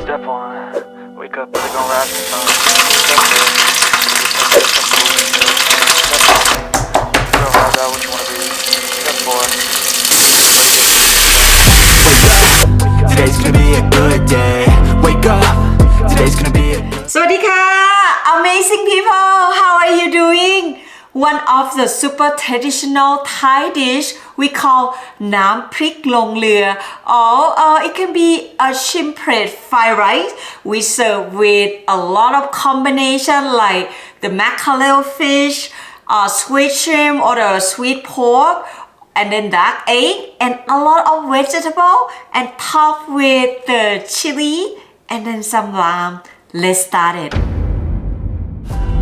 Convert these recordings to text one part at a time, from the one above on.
Step one, wake up early, gonna rise the sun. Step two, get some food and chill. Step three, figure out what you wanna be. Step four, Today's gonna be a good day. Wake up. Today's gonna be a good สวัสดีค่ะ Amazing people how are you doing One of the super traditional Thai dish we call น้ำพริกลงเรือ or it can be a shrimp fried rice we serve with a lot of combination like the mackerel fish sweet shrimp or the sweet pork and then dark egg and a lot of vegetable and topped with the chili and then some lime let's start it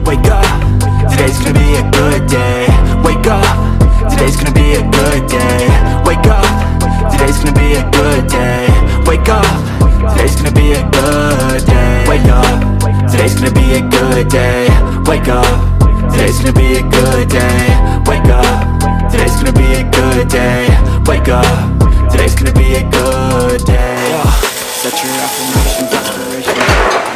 Wake up. Today's gonna be a good day. Wake up. Today's gonna be a good day. Wake up. Today's gonna be a good day. Wake up. Today's gonna be a good day. Wake up. Today's gonna be a good day. Wake up. Today's gonna be a good day. Wake up. Today's gonna be a good day. Wake up. Today's gonna be a good day. Set your affirmations, aspirations.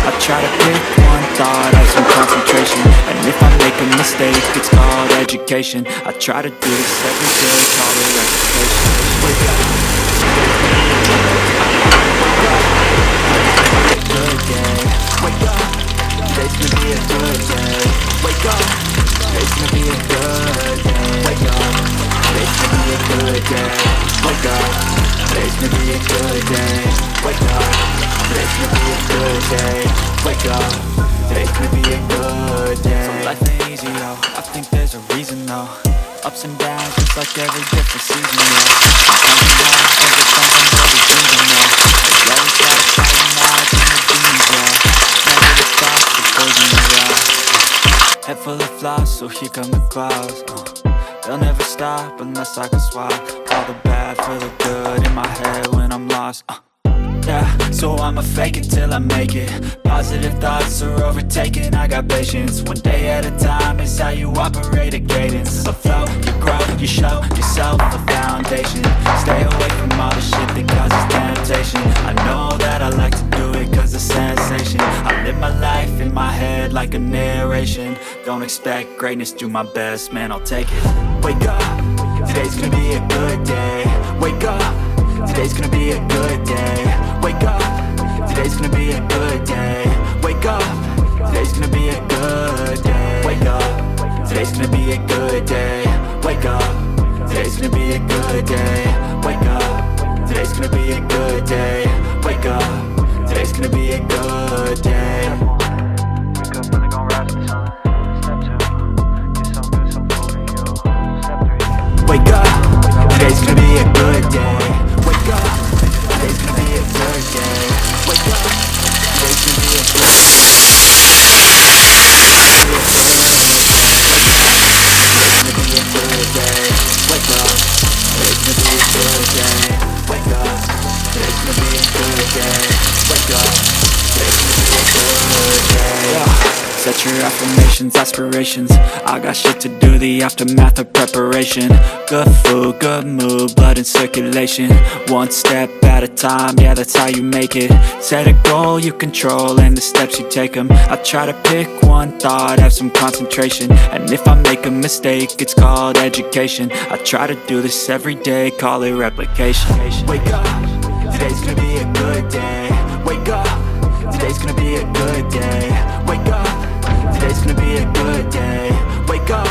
I try to pick one thought, have some concentration. And if I make a mistake, it's called education. I try to do this every day, call it reputation. Wake up. Good day. Wake up. Today's gonna be a good day. Wake up. Today's gonna be a good day. Wake up. Today's gonna be a good day. Wake up. Today's gonna be a good day. Wake up. Today's gonna be a good day. Wake up. Today's gonna be a good day. So life ain't easy, yo. I think there's a reason, though. Ups and downs, just like every different season, yo. Head full of flies, so here come the clouds. They'll never stop unless I can swap all the bad for the good in my head when I'm lost. Yeah, so I'ma fake it till I make it. Positive thoughts are overtaken, I got patience. One day at a time is how you operate a cadence. So flow, you grow, you show yourself a foundation. Stay away from all the shit that causes temptation. I know that I like to do it cause it's sensation. I live my life in my head like a narration. Don't expect greatness, do my best, man, I'll take it. Wake up, today's gonna be a good day. Wake up. Today's gonna be a good day. Wake up. Today's gonna be a good day. Wake up. Today's gonna be a good day. Wake up. Today's gonna be a good day. Wake up. Today's gonna be a good day. Wake up. Today's gonna be a good day. Wake up. Today's gonna be a good day. wake up early, gonna rise the sun. Step two, get some food and you. Step three, Wake up. Today's gonna be a good day. Wake up. Today's gonna be a good day. Wake up. Today's gonna be a good day. Wake up. Today's gonna be a good day. Wake up. Today's gonna be a good day. Wake up. Today's gonna be a good day. Set your affirmations, aspirations. I got shit to do, the aftermath of preparation. Good food, good mood, blood in circulation. One step at a time, yeah, that's how you make it. Set a goal you control and the steps you take them. I try to pick one thought, have some concentration. And if I make a mistake, it's called education. I try to do this every day, call it replication. Wake up, today's gonna be a good day. Wake up, today's gonna be a good day. Wake up. Today's gonna be a good day. Wake up.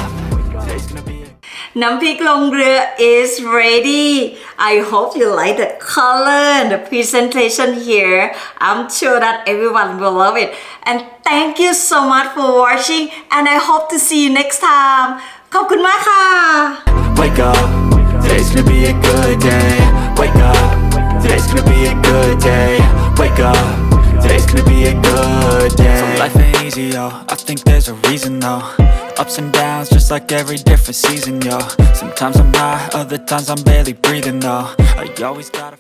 Today's gonna be a น้ำพริกลงเรือ is ready I hope you like the color and the presentation here I'm sure that everyone will love it and thank you so much for watching and I hope to see you next time ขอบคุณมากค่ะ Wake up. Today's gonna be a good day. Wake up. Today's gonna be a good day. Wake up. Today's gonna be a good day. So life ain't easy, yo. I think there's a reason, though. Ups and downs, just like every different season, yo. Sometimes I'm high, other times I'm barely breathing, though. I always gotta